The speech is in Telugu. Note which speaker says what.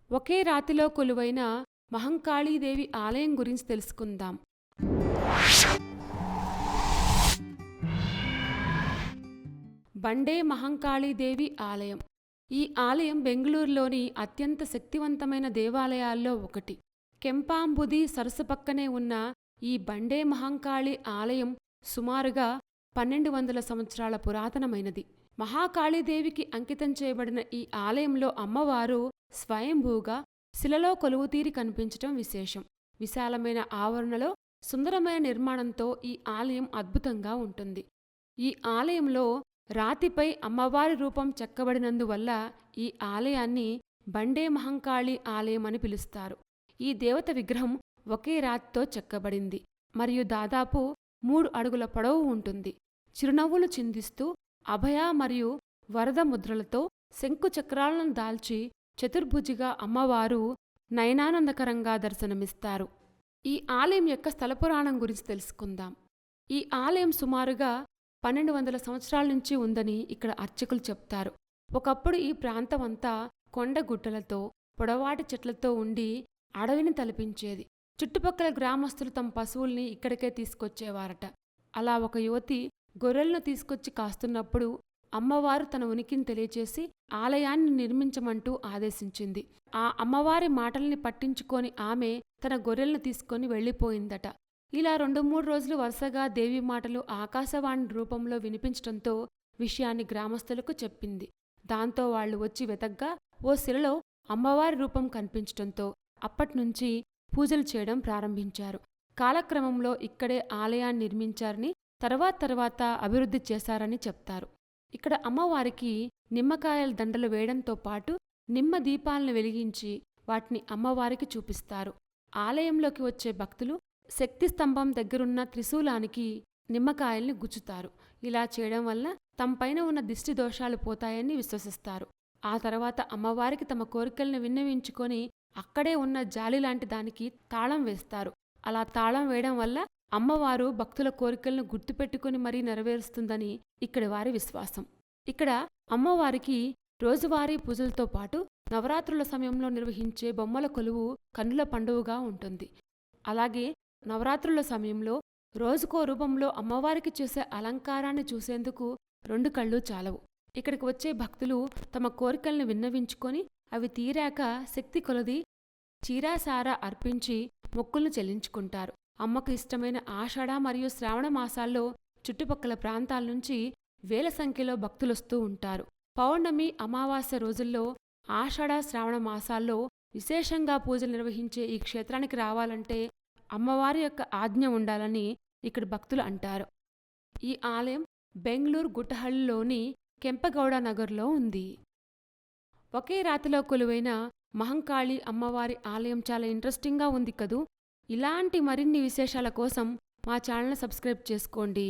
Speaker 1: ఒకే రాతిలో కొలువైన మహంకాళీదేవి ఆలయం గురించి తెలుసుకుందాం. బండే మహంకాళీదేవి ఆలయం. ఈ ఆలయం బెంగుళూరులోని అత్యంత శక్తివంతమైన దేవాలయాల్లో ఒకటి. కెంపాంబుది సరస్సు పక్కనే ఉన్న ఈ బండే మహంకాళి ఆలయం సుమారుగా 1200 సంవత్సరాల పురాతనమైనది. మహాకాళీదేవికి అంకితం చేయబడిన ఈ ఆలయంలో అమ్మవారు స్వయంభూగా శిలలో కొలువుతీరి కనిపించటం విశేషం. విశాలమైన ఆవరణలో సుందరమైన నిర్మాణంతో ఈ ఆలయం అద్భుతంగా ఉంటుంది. ఈ ఆలయంలో రాతిపై అమ్మవారి రూపం చెక్కబడినందువల్ల ఈ ఆలయాన్ని బండే మహంకాళి ఆలయం అని పిలుస్తారు. ఈ దేవత విగ్రహం ఒకే రాతితో చెక్కబడింది మరియు దాదాపు 3 అడుగుల పొడవు ఉంటుంది. చిరునవ్వులు చిందిస్తూ అభయ మరియు వరద ముద్రలతో శంకు చక్రాలను దాల్చి చతుర్భుజిగా అమ్మవారు నయనానందకరంగా దర్శనమిస్తారు. ఈ ఆలయం యొక్క స్థలపురాణం గురించి తెలుసుకుందాం. ఈ ఆలయం సుమారుగా 1200 సంవత్సరాల నుంచి ఉందని ఇక్కడ అర్చకులు చెప్తారు. ఒకప్పుడు ఈ ప్రాంతమంతా కొండగుట్టలతో పొడవాటి చెట్లతో ఉండి అడవిని తలపించేది. చుట్టుపక్కల గ్రామస్తులు తమ పశువుల్ని ఇక్కడికే తీసుకొచ్చేవారట. అలా ఒక యువతి గొర్రెలను తీసుకొచ్చి కాస్తున్నప్పుడు అమ్మవారు తన ఉనికిని తెలియచేసి ఆలయాన్ని నిర్మించమంటూ ఆదేశించింది. ఆ అమ్మవారి మాటల్ని పట్టించుకొని ఆమె తన గొర్రెలను తీసుకొని వెళ్ళిపోయిందట. ఇలా 2-3 రోజులు వరుసగా దేవి మాటలు ఆకాశవాణి రూపంలో వినిపించటంతో విషయాన్ని గ్రామస్తులకు చెప్పింది. దాంతో వాళ్లు వచ్చి వెతగ్గా ఓ శిలలో అమ్మవారి రూపం కనిపించటంతో అప్పట్నుంచి పూజలు చేయడం ప్రారంభించారు. కాలక్రమంలో ఇక్కడే ఆలయాన్ని నిర్మించారని తర్వాత అభివృద్ధి చేశారని చెప్తారు. ఇక్కడ అమ్మవారికి నిమ్మకాయల దండలు వేయడంతో పాటు నిమ్మ దీపాలను వెలిగించి వాటిని అమ్మవారికి చూపిస్తారు. ఆలయంలోకి వచ్చే భక్తులు శక్తి స్తంభం దగ్గరున్న త్రిశూలానికి నిమ్మకాయల్ని గుచ్చుతారు. ఇలా చేయడం వల్ల తమపైన ఉన్న దిష్టి దోషాలు పోతాయని విశ్వసిస్తారు. ఆ తర్వాత అమ్మవారికి తమ కోరికల్ని విన్నవించుకొని అక్కడే ఉన్న జాలిలాంటి దానికి తాళం వేస్తారు. అలా తాళం వేయడం వల్ల అమ్మవారు భక్తుల కోరికలను గుర్తుపెట్టుకుని మరీ నెరవేరుస్తుందని ఇక్కడి వారి విశ్వాసం. ఇక్కడ అమ్మవారికి రోజువారీ పూజలతో పాటు నవరాత్రుల సమయంలో నిర్వహించే బొమ్మల కొలువు కన్నుల పండువగా ఉంటుంది. అలాగే నవరాత్రుల సమయంలో రోజుకో రూపంలో అమ్మవారికి చేసే అలంకారాన్ని చూసేందుకు 2 కళ్ళు చాలవు. ఇక్కడికి వచ్చే భక్తులు తమ కోరికల్ని విన్నవించుకొని అవి తీరాక శక్తి కొలది చీరాసారా అర్పించి మొక్కులను చెల్లించుకుంటారు. అమ్మకు ఇష్టమైన ఆషాఢ మరియు శ్రావణ మాసాల్లో చుట్టుపక్కల ప్రాంతాల నుంచి వేల సంఖ్యలో భక్తులొస్తూ ఉంటారు. పౌర్ణమి, అమావాస్య రోజుల్లో ఆషాఢ, శ్రావణ మాసాల్లో విశేషంగా పూజలు నిర్వహించే ఈ క్షేత్రానికి రావాలంటే అమ్మవారి యొక్క ఆజ్ఞ ఉండాలని ఇక్కడ భక్తులు అంటారు. ఈ ఆలయం బెంగళూరు గుట్టహళ్లిలోని కెంపగౌడ నగర్లో ఉంది. ఒకే రాతిలో కొలువైన మహంకాళి అమ్మవారి ఆలయం చాలా ఇంట్రెస్టింగ్గా ఉంది కదూ. ఇలాంటి మరిన్ని విశేషాల కోసం మా ఛానల్ని సబ్స్క్రైబ్ చేసుకోండి.